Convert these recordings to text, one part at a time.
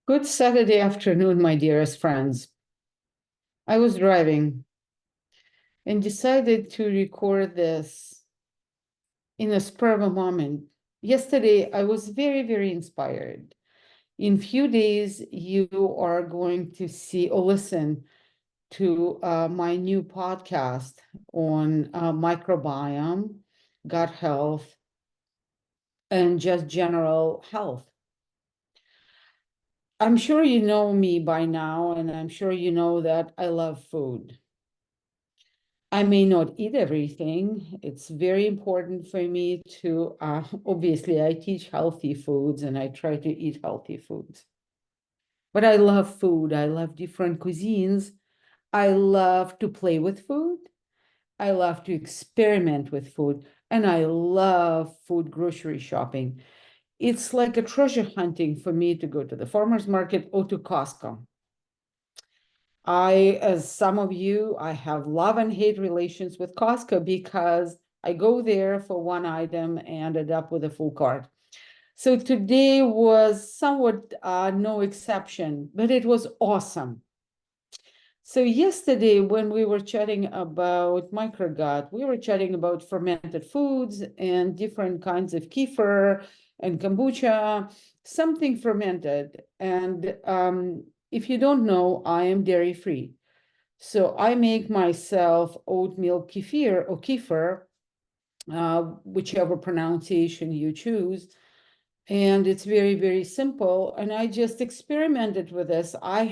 Good Saturday afternoon, my dearest friends. I was driving and decided to record this in a spur of a moment. Yesterday, I was very, very inspired. In few days, you are going to see or listen to my new podcast on microbiome, gut health, and just general health. I'm sure you know me by now, and I'm sure you know that I love food. I may not eat everything. It's very important for me to, obviously, I teach healthy foods and I try to eat healthy foods. But I love food. I love different cuisines. I love to play with food. I love to experiment with food. And I love food grocery shopping. It's like a treasure hunting for me to go to the farmer's market or to Costco. As some of you, I have love and hate relations with Costco because I go there for one item and ended up with a full cart. So today was somewhat no exception, but it was awesome. So yesterday, when we were chatting about microgut, we were chatting about fermented foods and different kinds of kefir and kombucha, something fermented. And if you don't know, I am dairy free. So I make myself oatmeal kefir or kefir, whichever pronunciation you choose. And it's very, very simple. And I just experimented with this. I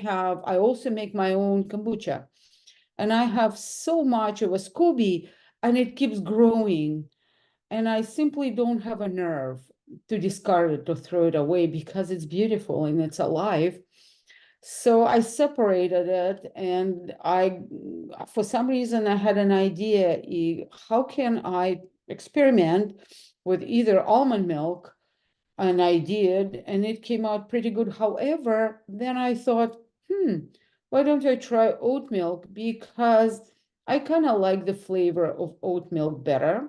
also make my own kombucha. And I have so much of a SCOBY and it keeps growing. And I simply don't have a nerve to discard it or throw it away because it's beautiful and it's alive. So I separated it and for some reason, I had an idea, how can I experiment with either almond milk? And I did, and it came out pretty good. However, then I thought, why don't I try oat milk? Because I kind of like the flavor of oat milk better.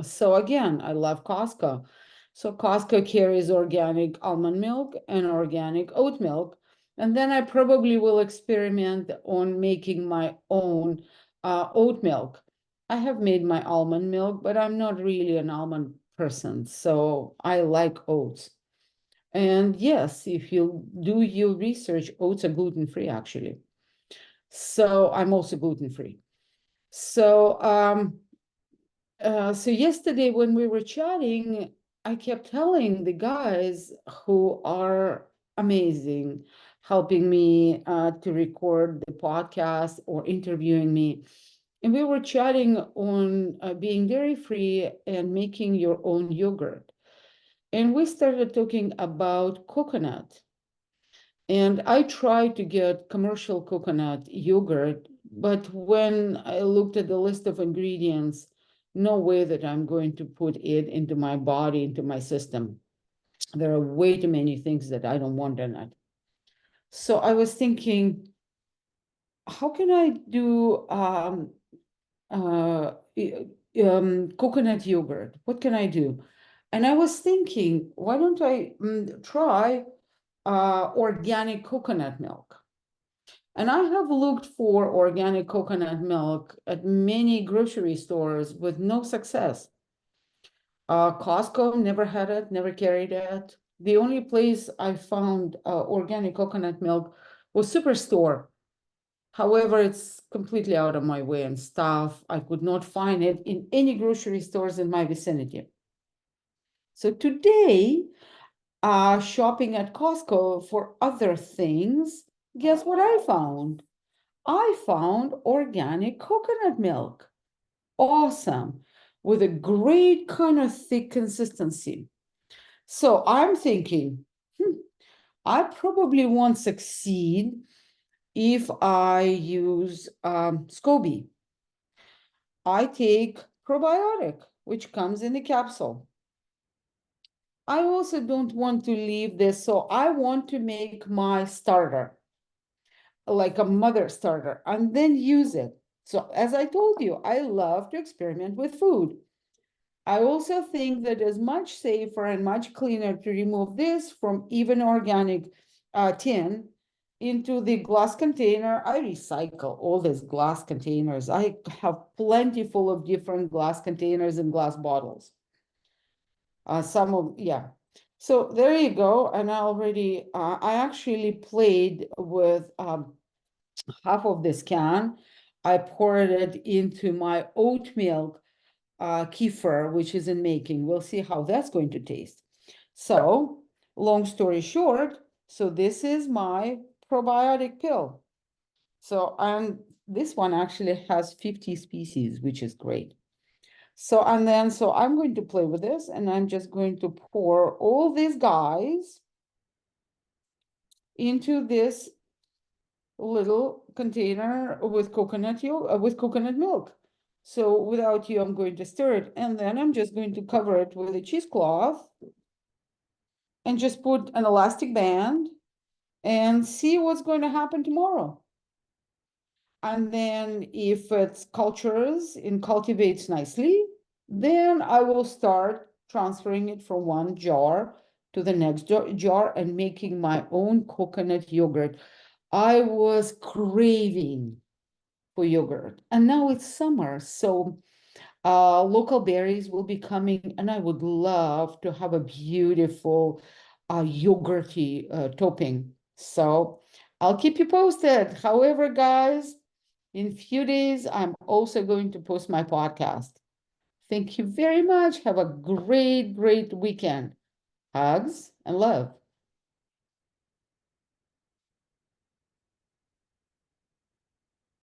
So again, I love Costco. So Costco carries organic almond milk and organic oat milk. And then I probably will experiment on making my own oat milk. I have made my almond milk, but I'm not really an almond person. So I like oats. And yes, if you do your research, oats are gluten-free actually. So I'm also gluten-free. So yesterday when we were chatting, I kept telling the guys who are amazing, helping me to record the podcast or interviewing me. And we were chatting on being dairy-free and making your own yogurt. And we started talking about coconut. And I tried to get commercial coconut yogurt, but when I looked at the list of ingredients, no way that I'm going to put it into my body, into my system. There are way too many things that I don't want in it. So I was thinking, how can I do coconut yogurt? What can I do? And I was thinking, why don't I try organic coconut milk? And I have looked for organic coconut milk at many grocery stores with no success. Costco never had it, never carried it. The only place I found organic coconut milk was Superstore. However, it's completely out of my way and stuff. I could not find it in any grocery stores in my vicinity. So today, shopping at Costco for other things, guess what I found? I found organic coconut milk. Awesome. With a great kind of thick consistency. So I'm thinking, I probably won't succeed if I use SCOBY. I take probiotic, which comes in the capsule. I also don't want to leave this, so I want to make my starter, like a mother starter, and then use it. So as I told you, I love to experiment with food. I also think that it's much safer and much cleaner to remove this from even organic tin into the glass container. I recycle all these glass containers. I have plenty full of different glass containers and glass bottles. Yeah. So there you go. And I actually played with half of this can. I poured it into my oat milk kefir, which is in making. We'll see how that's going to taste. So, long story short, so this is my probiotic pill. So, and this one actually has 50 species, which is great. So, so I'm going to play with this, and I'm just going to pour all these guys into this little container with coconut milk. So without you, I'm going to stir it, and then I'm just going to cover it with a cheesecloth and just put an elastic band and see what's going to happen tomorrow. And then if it cultures and cultivates nicely, then I will start transferring it from one jar to the next jar and making my own coconut yogurt. I was craving for yogurt, and now it's summer, so local berries will be coming, and I would love to have a beautiful yogurty topping. So I'll keep you posted. However, guys, in a few days, I'm also going to post my podcast. Thank you very much. Have a great, great weekend. Hugs and love.